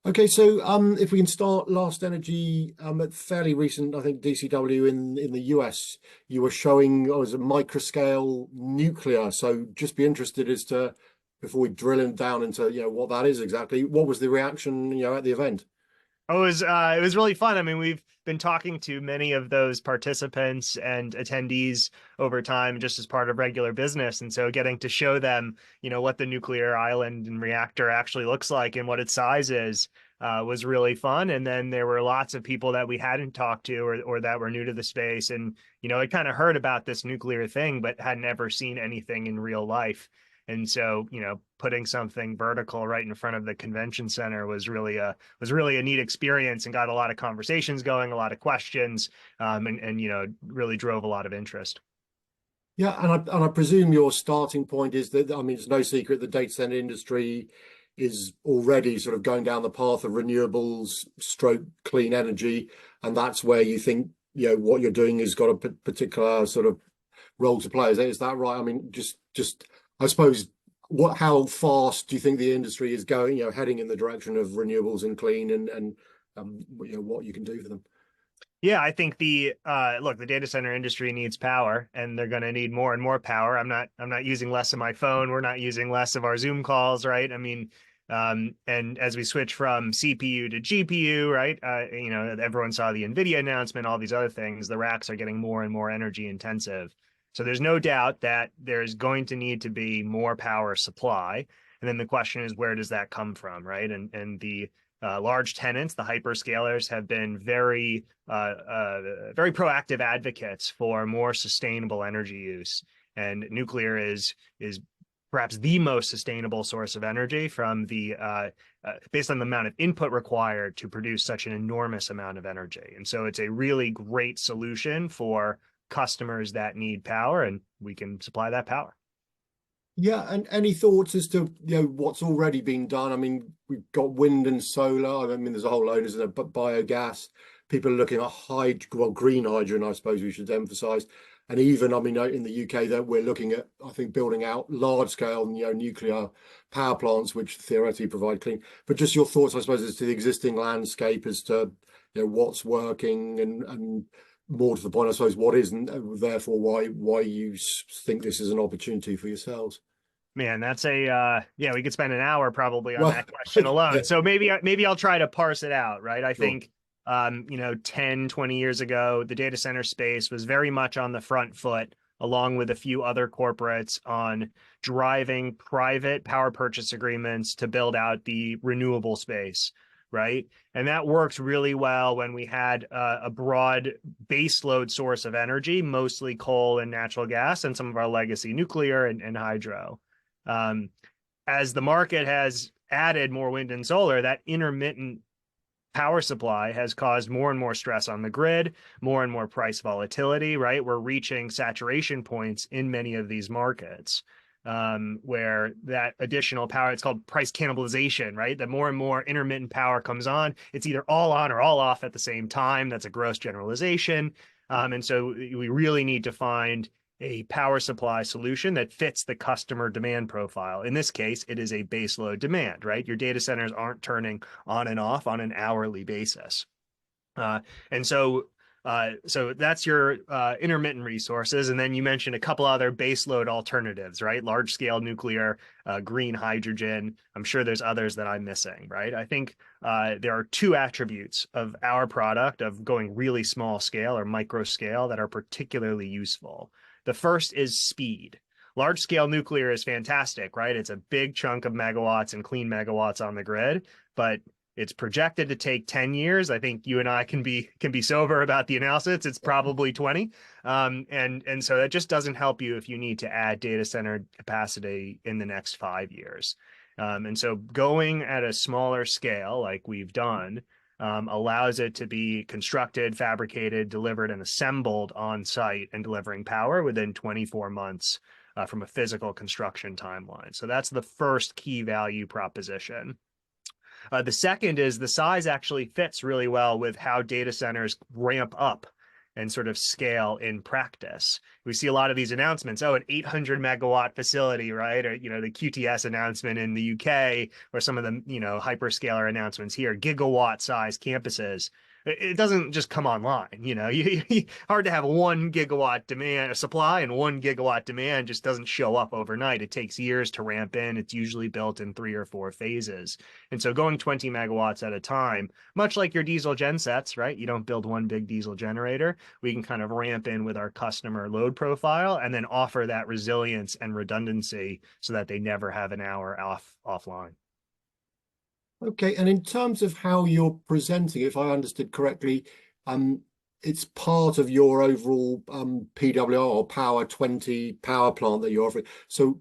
Okay, so if we can start Last Energy, at fairly recent, I think DCW in the US, you were showing as a microscale nuclear. So just be interested as to before we drill in down into what that is exactly. What was the reaction at the event? It was really fun. I mean, we've been talking to many of those participants and attendees over time, just as part of regular business. And so getting to show them, what the nuclear island and reactor actually looks like and what its size is, was really fun. And then there were lots of people that we hadn't talked to or that were new to the space. And, I kind of heard about this nuclear thing, but had never seen anything in real life. And so, putting something vertical right in front of the convention center was really a neat experience and got a lot of conversations going, a lot of questions, and really drove a lot of interest. Yeah, and I presume your starting point is that, I mean, it's no secret the data center industry is already sort of going down the path of renewables, stroke clean energy, and that's where you think what you're doing has got a particular sort of role to play. Is that right? I mean, just I suppose how fast do you think the industry is going, heading in the direction of renewables and clean and what you can do for them? Yeah, I think the data center industry needs power, and they're going to need more and more power. I'm not using less of my phone. We're not using less of our Zoom calls, right? I mean, and as we switch from CPU to GPU, right? Everyone saw the NVIDIA announcement, all these other things. The racks are getting more and more energy intensive. So there's no doubt that there's going to need to be more power supply. And then the question is, where does that come from, right? And the large tenants, the hyperscalers, have been very proactive advocates for more sustainable energy use, and nuclear is perhaps the most sustainable source of energy from the based on the amount of input required to produce such an enormous amount of energy. And so it's a really great solution for customers that need power, and we can supply that power. Yeah, and any thoughts as to what's already been done? I mean, we've got wind and solar. I mean, there's a whole load, isn't there? But biogas, people are looking at green hydrogen, I suppose we should emphasize. And even, I mean, in the UK, that we're looking at, I think, building out large scale, nuclear power plants, which theoretically provide clean. But just your thoughts, I suppose, as to the existing landscape, as to what's working and more to the point, I suppose, what isn't, therefore why you think this is an opportunity for yourselves. Man, that's yeah, we could spend an hour probably on Well, that question yeah, alone. So maybe I'll try to parse it out, right? I sure. think 10, 20 years ago, the data center space was very much on the front foot, along with a few other corporates, on driving private power purchase agreements to build out the renewable space, right? And that worked really well when we had a broad baseload source of energy, mostly coal and natural gas, and some of our legacy nuclear and hydro. Um, as the market has added more wind and solar, that intermittent power supply has caused more and more stress on the grid, more and more price volatility, right? We're reaching saturation points in many of these markets, where that additional power, it's called price cannibalization, right? The more and more intermittent power comes on, it's either all on or all off at the same time. That's a gross generalization. And so we really need to find a power supply solution that fits the customer demand profile. In this case, it is a baseload demand, right? Your data centers aren't turning on and off on an hourly basis. And so that's your intermittent resources. And then you mentioned a couple other baseload alternatives, right? Large scale nuclear, green hydrogen. I'm sure there's others that I'm missing, right? I think there are two attributes of our product of going really small scale or micro scale that are particularly useful. The first is speed. Large scale nuclear is fantastic, right? It's a big chunk of megawatts and clean megawatts on the grid, but it's projected to take 10 years. I think you and I can be sober about the analysis. It's probably 20. And so that just doesn't help you if you need to add data center capacity in the next 5 years. And so going at a smaller scale, like we've done, allows it to be constructed, fabricated, delivered, and assembled on site and delivering power within 24 months from a physical construction timeline. So that's the first key value proposition. The second is the size actually fits really well with how data centers ramp up. and sort of scale in practice. We see a lot of these announcements, oh, an 800 megawatt facility, right? Or, the QTS announcement in the UK, or some of the, hyperscaler announcements here, gigawatt size campuses. It doesn't just come online, hard to have 1 gigawatt demand supply, and 1 gigawatt demand just doesn't show up overnight. It takes years to ramp in. It's usually built in 3 or 4 phases. And so going 20 megawatts at a time, much like your diesel gen sets, right? You don't build one big diesel generator. We can kind of ramp in with our customer load profile and then offer that resilience and redundancy so that they never have an hour offline. Okay, and in terms of how you're presenting, if I understood correctly, it's part of your overall PWR or Power 20 power plant that you're offering. So,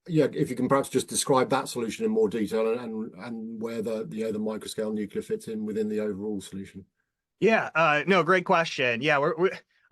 yeah, if you can perhaps just describe that solution in more detail, and where the microscale nuclear fits in within the overall solution. Yeah, no, great question. Yeah,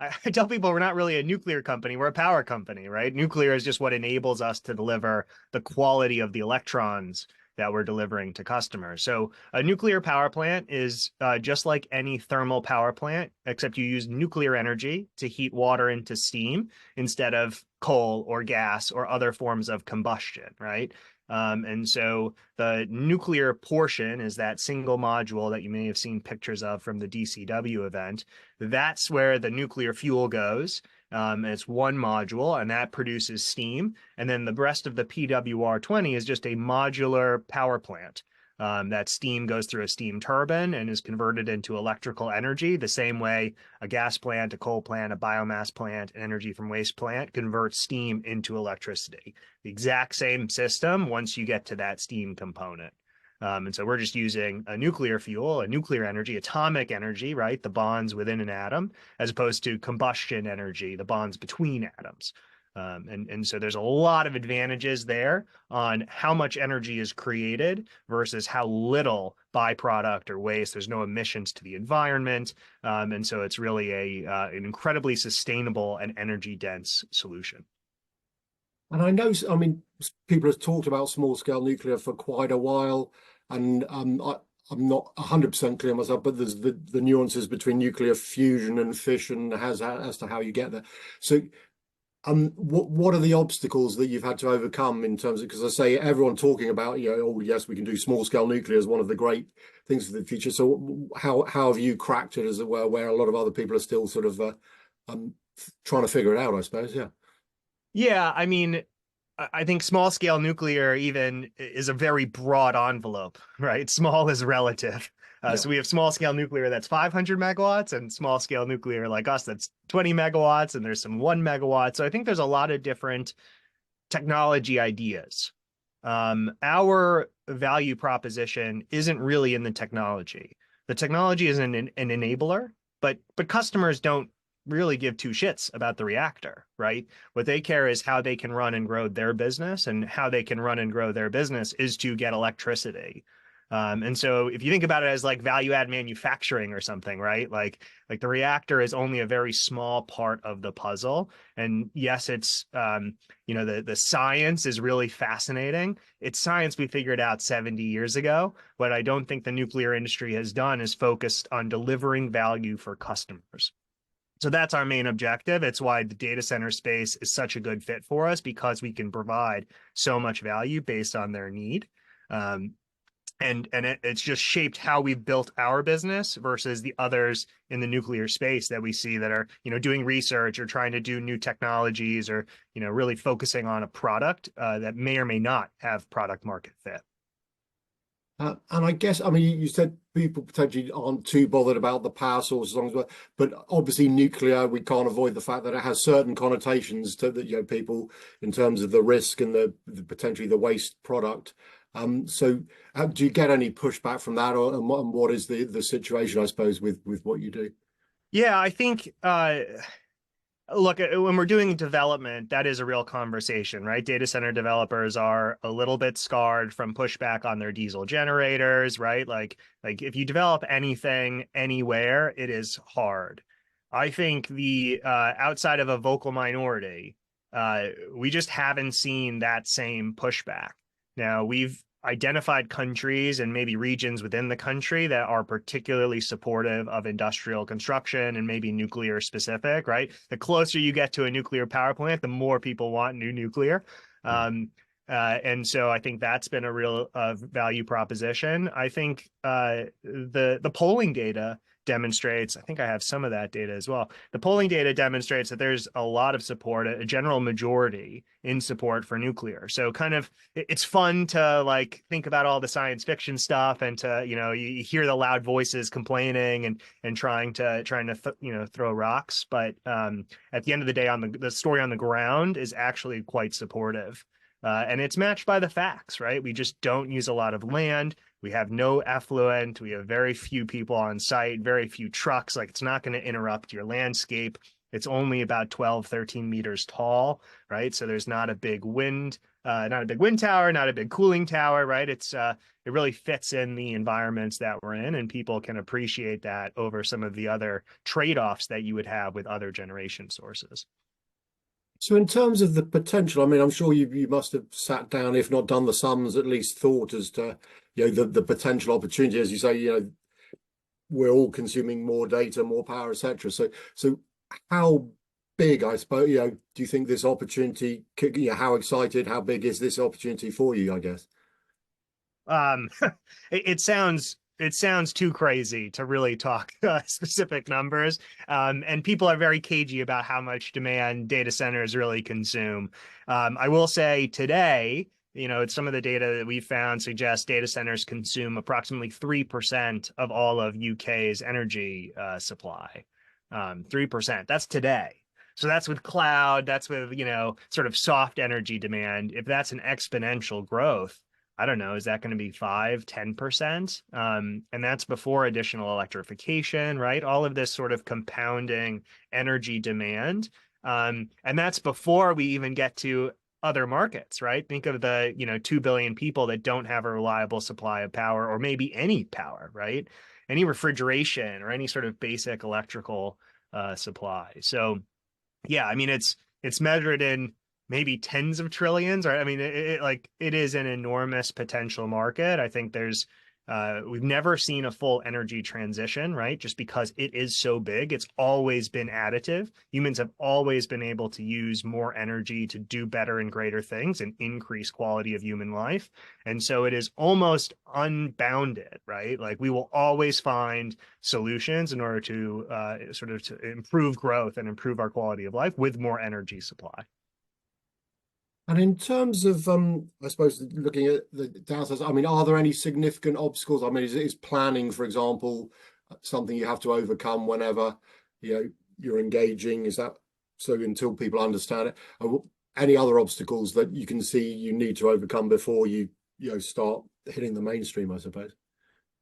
I tell people we're not really a nuclear company, we're a power company, right? Nuclear is just what enables us to deliver the quality of the electrons that we're delivering to customers. So a nuclear power plant is just like any thermal power plant, except you use nuclear energy to heat water into steam instead of coal or gas or other forms of combustion, right? And so the nuclear portion is that single module that you may have seen pictures of from the DCW event. That's where the nuclear fuel goes. It's one module, and that produces steam. And then the rest of the PWR-20 is just a modular power plant. That steam goes through a steam turbine and is converted into electrical energy, the same way a gas plant, a coal plant, a biomass plant, an energy from waste plant converts steam into electricity. The exact same system once you get to that steam component. And so we're just using a nuclear fuel, a nuclear energy, atomic energy, right? The bonds within an atom, as opposed to combustion energy, the bonds between atoms. And so there's a lot of advantages there on how much energy is created versus how little byproduct or waste. There's no emissions to the environment. And so it's really an incredibly sustainable and energy dense solution. And I know, I mean, people have talked about small scale nuclear for quite a while, and I'm not 100% clear myself, but there's the nuances between nuclear fusion and fission as to how you get there. So, what are the obstacles that you've had to overcome in terms of, because I say everyone talking about, oh yes, we can do small scale nuclear as one of the great things for the future. So how have you cracked it, as it were, where a lot of other people are still sort of trying to figure it out, I suppose? Yeah. Yeah, I mean, I think small scale nuclear even is a very broad envelope, right? Small is relative. Yeah. So we have small scale nuclear that's 500 megawatts, and small scale nuclear like us that's 20 megawatts, and there's some 1 megawatt. So I think there's a lot of different technology ideas. Our value proposition isn't really in the technology. The technology is an enabler, but customers don't really give two shits about the reactor, right? What they care is how they can run and grow their business, and how they can run and grow their business is to get electricity. And so if you think about it as like value add manufacturing or something, right? Like the reactor is only a very small part of the puzzle. And yes, it's, the science is really fascinating. It's science we figured out 70 years ago. What I don't think the nuclear industry has done is focused on delivering value for customers. So that's our main objective. It's why the data center space is such a good fit for us, because we can provide so much value based on their need. And it's just shaped how we've built our business versus the others in the nuclear space that we see that are, doing research or trying to do new technologies, or, really focusing on a product that may or may not have product market fit. And I guess, I mean, you said people potentially aren't too bothered about the power source as long as, but obviously nuclear, we can't avoid the fact that it has certain connotations to that, people, in terms of the risk and the potentially the waste product. So do you get any pushback from that, or and what is the situation, I suppose, with what you do? Yeah, I think look, when we're doing development, that is a real conversation, right? Data center developers are a little bit scarred from pushback on their diesel generators, right? Like if you develop anything anywhere, it is hard. I think the outside of a vocal minority, we just haven't seen that same pushback. Now, we've identified countries and maybe regions within the country that are particularly supportive of industrial construction and maybe nuclear specific, right? The closer you get to a nuclear power plant, the more people want new nuclear. And so I think that's been a real value proposition. I think the polling data demonstrates, I think I have some of that data as well. The polling data demonstrates that there's a lot of support, a general majority in support for nuclear. So kind of it's fun to like think about all the science fiction stuff and to, you hear the loud voices complaining and trying to throw rocks. But at the end of the day, on the story on the ground is actually quite supportive. And it's matched by the facts, right? We just don't use a lot of land. We have no effluent. We have very few people on site, very few trucks. Like it's not going to interrupt your landscape. It's only about 12, 13 meters tall, right? So there's not a big wind, not a big wind tower, not a big cooling tower, right? It really fits in the environments that we're in, and people can appreciate that over some of the other trade-offs that you would have with other generation sources. So in terms of the potential, I mean, I'm sure you must have sat down, if not done the sums, at least thought as to, the potential opportunity. As you say, we're all consuming more data, more power, etc. So how big, I suppose, do you think this opportunity could, how excited, how big is this opportunity for you, I guess? It sounds too crazy to really talk specific numbers. And people are very cagey about how much demand data centers really consume. I will say today, some of the data that we found suggests data centers consume approximately 3% of all of UK's energy supply. 3%. That's today. So that's with cloud, that's with, sort of soft energy demand. If that's an exponential growth, I don't know, is that going to be 5, 10%? And that's before additional electrification, right? All of this sort of compounding energy demand. And that's before we even get to other markets, right? Think of the, 2 billion people that don't have a reliable supply of power or maybe any power, right? Any refrigeration or any sort of basic electrical supply. So yeah, I mean, it's measured in maybe tens of trillions, or I mean, it is an enormous potential market. I think we've never seen a full energy transition, right? Just because it is so big, it's always been additive. Humans have always been able to use more energy to do better and greater things and increase quality of human life. And so it is almost unbounded, right? Like we will always find solutions in order to to improve growth and improve our quality of life with more energy supply. And in terms of, I suppose, looking at the downsides, I mean, are there any significant obstacles? I mean, is planning, for example, something you have to overcome whenever, you're engaging? Is that so until people understand it? Any other obstacles that you can see you need to overcome before you start hitting the mainstream, I suppose?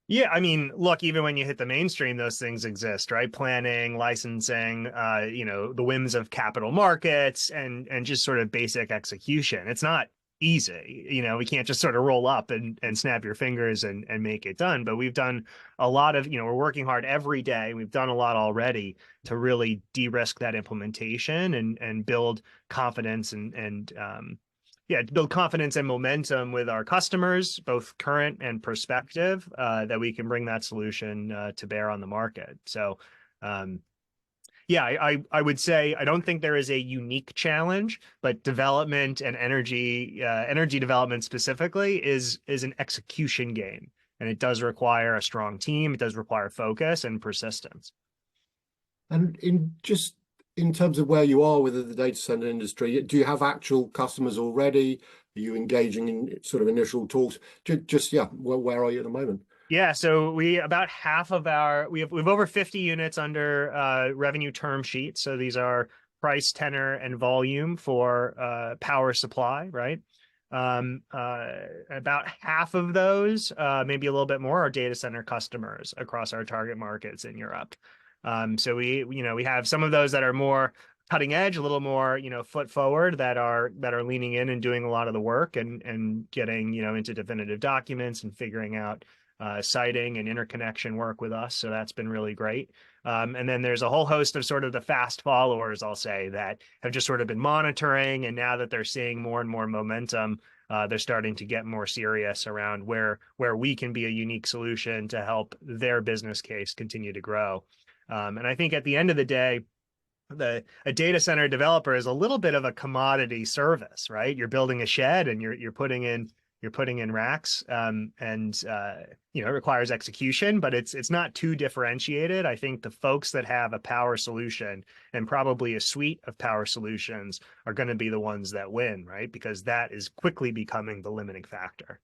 Yeah, I mean, look, even when you hit the mainstream, those things exist, right? Planning, licensing, the whims of capital markets and just sort of basic execution. It's not easy. We can't just sort of roll up and snap your fingers and make it done. But we've done a lot of, we're working hard every day. We've done a lot already to really de-risk that implementation and build confidence and to build confidence and momentum with our customers, both current and prospective, that we can bring that solution to bear on the market. So, I would say I don't think there is a unique challenge, but development and energy development specifically is an execution game, and it does require a strong team. It does require focus and persistence. And in terms of where you are within the data center industry, do you have actual customers already? Are you engaging in sort of initial talks? Where are you at the moment? Yeah, so we have over 50 units under revenue term sheets. So these are price, tenor, and volume for power supply, right? About half of those, maybe a little bit more, are data center customers across our target markets in Europe. So we have some of those that are more cutting edge, a little more, foot forward, that are leaning in and doing a lot of the work and getting, into definitive documents and figuring out siting and interconnection work with us. So that's been really great. And then there's a whole host of sort of the fast followers, I'll say, that have just sort of been monitoring. And now that they're seeing more and more momentum, they're starting to get more serious around where we can be a unique solution to help their business case continue to grow. And I think at the end of the day, a data center developer is a little bit of a commodity service, right? You're building a shed and you're putting in racks, and it requires execution, but it's not too differentiated. I think the folks that have a power solution and probably a suite of power solutions are going to be the ones that win, right? Because that is quickly becoming the limiting factor.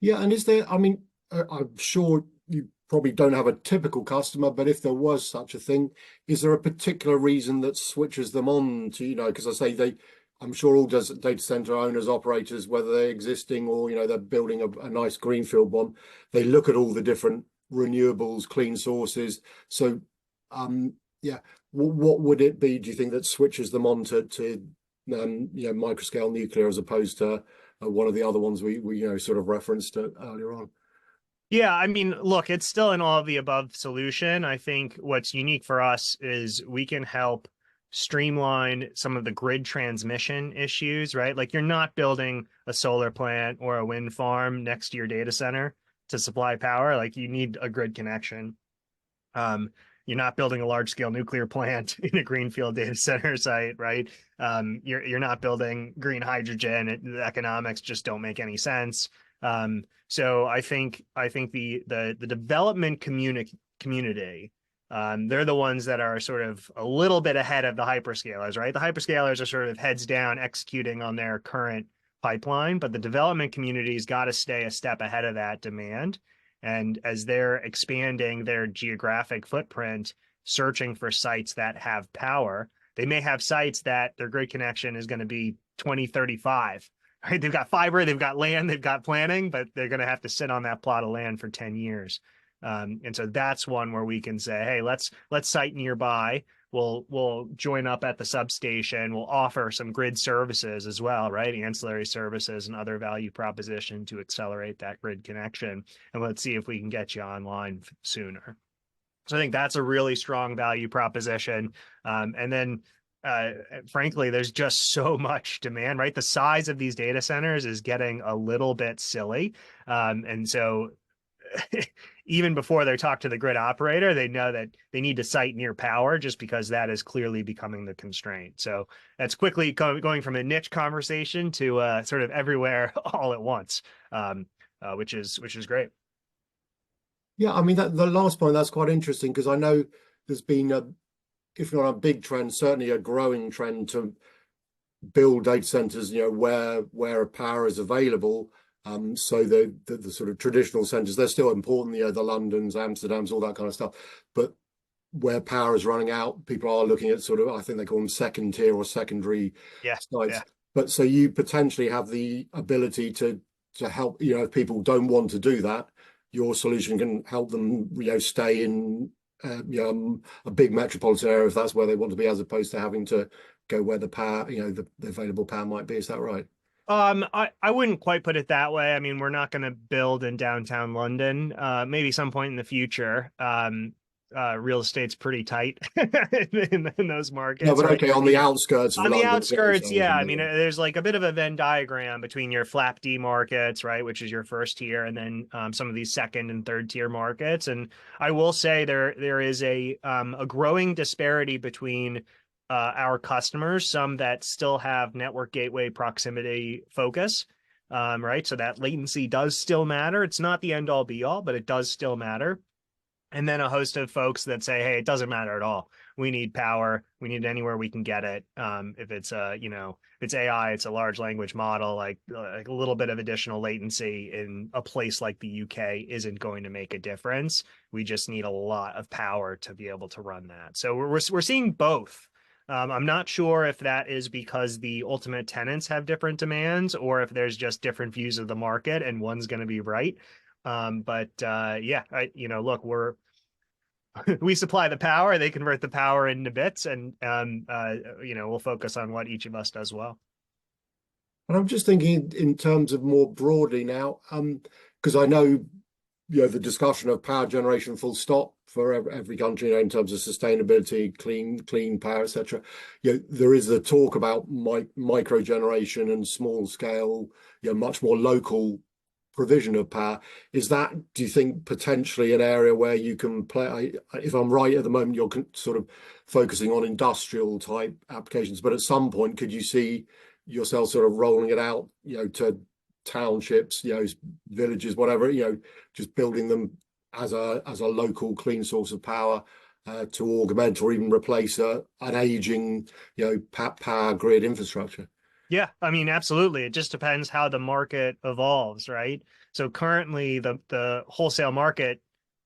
Yeah, and is there, I mean, I'm sure you probably don't have a typical customer, but if there was such a thing, is there a particular reason that switches them on to, because I say I'm sure all data center owners, operators, whether they're existing or, they're building a nice greenfield one, they look at all the different renewables, clean sources. So, yeah, what would it be, do you think, that switches them on to microscale nuclear as opposed to one of the other ones we sort of referenced earlier on? Yeah, I mean, look, it's still an all of the above solution. I think what's unique for us is we can help streamline some of the grid transmission issues, right? Like you're not building a solar plant or a wind farm next to your data center to supply power. Like you need a grid connection. You're not building a large scale nuclear plant in a greenfield data center site, right? You're not building green hydrogen. The economics just don't make any sense. So I think the development community, they're the ones that are sort of a little bit ahead of the hyperscalers, right? The hyperscalers are sort of heads down executing on their current pipeline, but the development community's got to stay a step ahead of that demand. And as they're expanding their geographic footprint, searching for sites that have power, they may have sites that their grid connection is going to be 2035. Right? They've got fiber, they've got land, they've got planning, but they're going to have to sit on that plot of land for 10 years. And so that's one where we can say, hey, let's site nearby. We'll join up at the substation. We'll offer some grid services as well, right? Ancillary services and other value proposition to accelerate that grid connection. And let's see if we can get you online sooner. So I think that's a really strong value proposition. And then frankly, there's just so much demand, right? The size of these data centers is getting a little bit silly. And so even before they talk to the grid operator, they know that they need to site near power just because that is clearly becoming the constraint. So that's quickly going from a niche conversation to sort of everywhere all at once, which is great. Yeah, I mean, the last point, that's quite interesting because I know there's been if not a big trend, certainly a growing trend to build data centers, where power is available. So the sort of traditional centers, they're still important, the Londons, Amsterdams, all that kind of stuff. But where power is running out, people are looking at sort of, I think they call them second tier or secondary sites. Yeah. But so you potentially have the ability to help, if people don't want to do that, your solution can help them, stay in a big metropolitan area if that's where they want to be, as opposed to having to go where the power, the available power might be. Is that right? I wouldn't quite put it that way. I mean, we're not going to build in downtown London. Maybe some point in the future. Real estate's pretty tight in those markets. No, but right? okay, on the outskirts of On the London. outskirts, yeah. I mean, there's like a bit of a Venn diagram between your flap D markets, right, which is your first tier, and then some of these second and third tier markets. And I will say there is a growing disparity between our customers, some that still have network gateway proximity focus, right? So that latency does still matter. It's not the end all be all, but it does still matter. And then a host of folks that say, hey, it doesn't matter at all. We need power. We need it anywhere we can get it. If it's if it's AI, it's a large language model, like a little bit of additional latency in a place like the UK isn't going to make a difference. We just need a lot of power to be able to run that. So we're seeing both. I'm not sure if that is because the ultimate tenants have different demands or if there's just different views of the market and one's going to be right. Yeah, look, we supply the power, they convert the power into bits, and we'll focus on what each of us does well. And I'm just thinking in terms of more broadly now, because I know the discussion of power generation full stop for every country, in terms of sustainability, clean power, etc. There is the talk about micro generation and small scale, much more local provision of power. Is that, do you think, potentially an area where you can play? If I'm right, at the moment you're sort of focusing on industrial type applications, but at some point could you see yourself sort of rolling it out, to townships, villages, whatever, just building them as a local clean source of power, to augment or even replace an aging, power grid infrastructure? Yeah, I mean, absolutely. It just depends how the market evolves, right? So currently the wholesale market,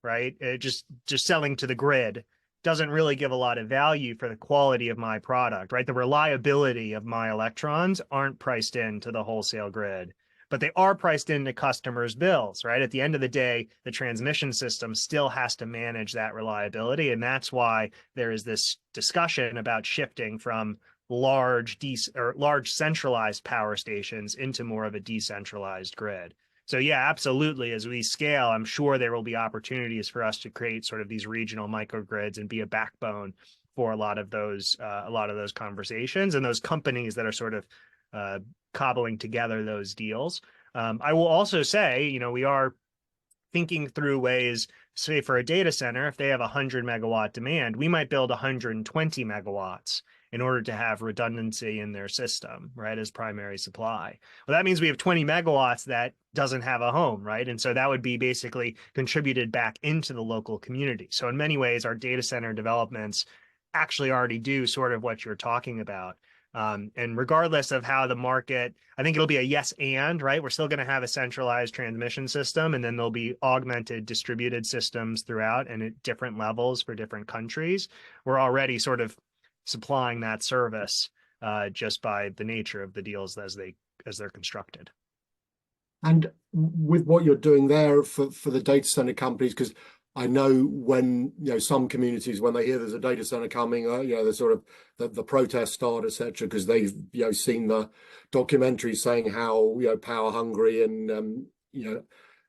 right, just selling to the grid doesn't really give a lot of value for the quality of my product, right? The reliability of my electrons aren't priced into the wholesale grid, but they are priced into customers' bills, right? At the end of the day, the transmission system still has to manage that reliability, and that's why there is this discussion about shifting from large centralized power stations into more of a decentralized grid. So yeah, absolutely. As we scale, I'm sure there will be opportunities for us to create sort of these regional microgrids and be a backbone for a lot of those conversations and those companies that are sort of cobbling together those deals. I will also say, we are thinking through ways, say for a data center, if they have 100 megawatt demand, we might build 120 megawatts in order to have redundancy in their system, right, as primary supply. Well, that means we have 20 megawatts that doesn't have a home, right? And so that would be basically contributed back into the local community. So in many ways, our data center developments actually already do sort of what you're talking about. And regardless of how the market, I think it'll be a yes and, right? We're still going to have a centralized transmission system, and then there'll be augmented distributed systems throughout and at different levels for different countries. We're already sort of supplying that service just by the nature of the deals as they're constructed. And with what you're doing there for the data center companies, because I know when, some communities, when they hear there's a data center coming, the sort of the protests start, etc., because they've, seen the documentaries saying how, power hungry and,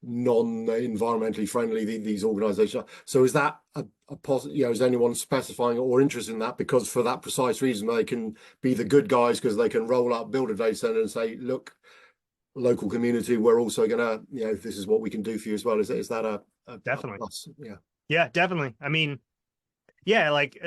non-environmentally friendly these organizations are. So is that a positive, is anyone specifying or interested in that? Because for that precise reason, they can be the good guys, because they can roll up, build a data center and say, look, local community, we're also gonna, this is what we can do for you as well. Is that a Definitely. plus? Yeah, definitely. I mean, yeah, like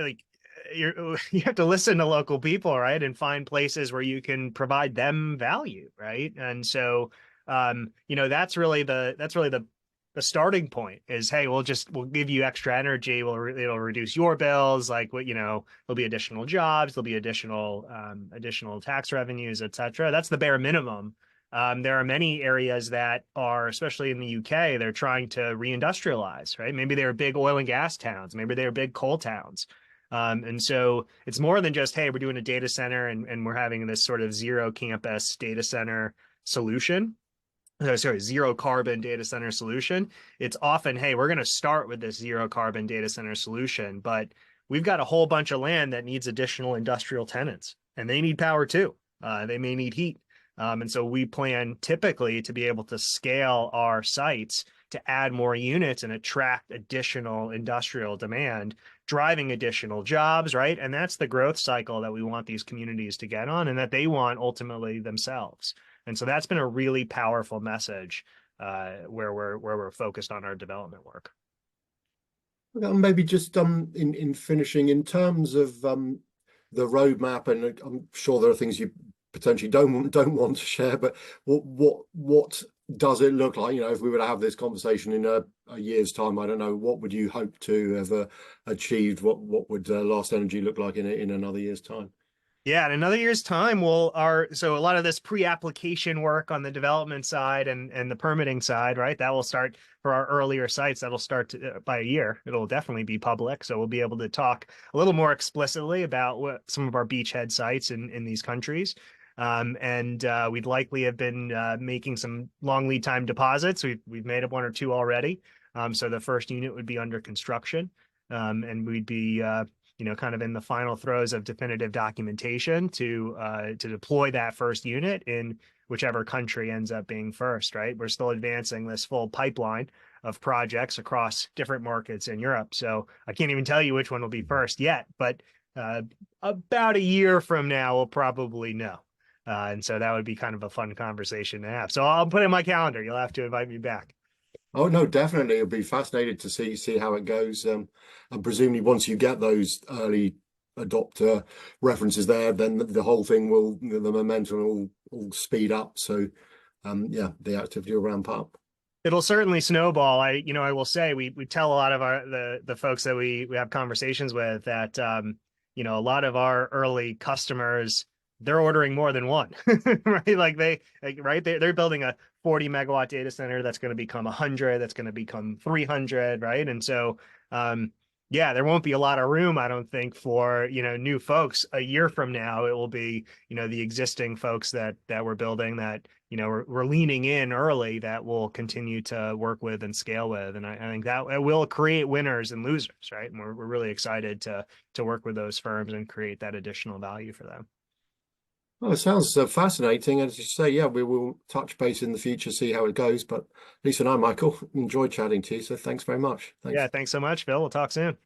you have to listen to local people, right, and find places where you can provide them value, right? And so that's really the starting point is, hey, we'll give you extra energy, it'll reduce your bills, like there'll be additional jobs, there'll be additional tax revenues, etc. That's the bare minimum. There are many areas that are, especially in the UK, they're trying to reindustrialize, right? Maybe they're big oil and gas towns, maybe they're big coal towns. And so it's more than just, hey, we're doing a data center and we're having this sort of zero campus data center solution. Sorry, zero carbon data center solution. It's often, hey, we're going to start with this zero carbon data center solution, but we've got a whole bunch of land that needs additional industrial tenants, and they need power too. They may need heat. And so we plan typically to be able to scale our sites to add more units and attract additional industrial demand, driving additional jobs, right? And that's the growth cycle that we want these communities to get on and that they want ultimately themselves. And so that's been a really powerful message where we're focused on our development work. Maybe just in finishing, in terms of the roadmap, and I'm sure there are things you potentially don't want to share, but what does it look like? If we were to have this conversation in a year's time, I don't know, what would you hope to have achieved? What would Last Energy look like in another year's time? Yeah, in another year's time, so a lot of this pre-application work on the development side and the permitting side, right? That will start for our earlier sites. That'll start by a year. It'll definitely be public, so we'll be able to talk a little more explicitly about what some of our beachhead sites in these countries. And we'd likely have been making some long lead time deposits. We've made up one or two already. So the first unit would be under construction, and we'd be kind of in the final throes of definitive documentation to deploy that first unit in whichever country ends up being first, right? We're still advancing this full pipeline of projects across different markets in Europe. So I can't even tell you which one will be first yet, but about a year from now, we'll probably know. And so that would be kind of a fun conversation to have. So I'll put it in my calendar. You'll have to invite me back. Oh no, definitely. It'll be fascinated to see how it goes. And presumably once you get those early adopter references there, then the whole thing will, the momentum will speed up. So yeah, the activity will ramp up. It'll certainly snowball. I will say we tell a lot of the folks that we have conversations with that a lot of our early customers, they're ordering more than one, right? They're building a 40 megawatt data center that's going to become 100, that's going to become 300, right? And so yeah, there won't be a lot of room, I don't think, for new folks. A year from now, it will be the existing folks that we're building that we're leaning in early that we'll continue to work with and scale with, and I think that it will create winners and losers, right? And we're really excited to work with those firms and create that additional value for them. Oh, it sounds fascinating. And as you say, yeah, we will touch base in the future, see how it goes. But Lisa and I, Michael, enjoyed chatting to you. So thanks very much. Thanks. Yeah, thanks so much, Phil. We'll talk soon.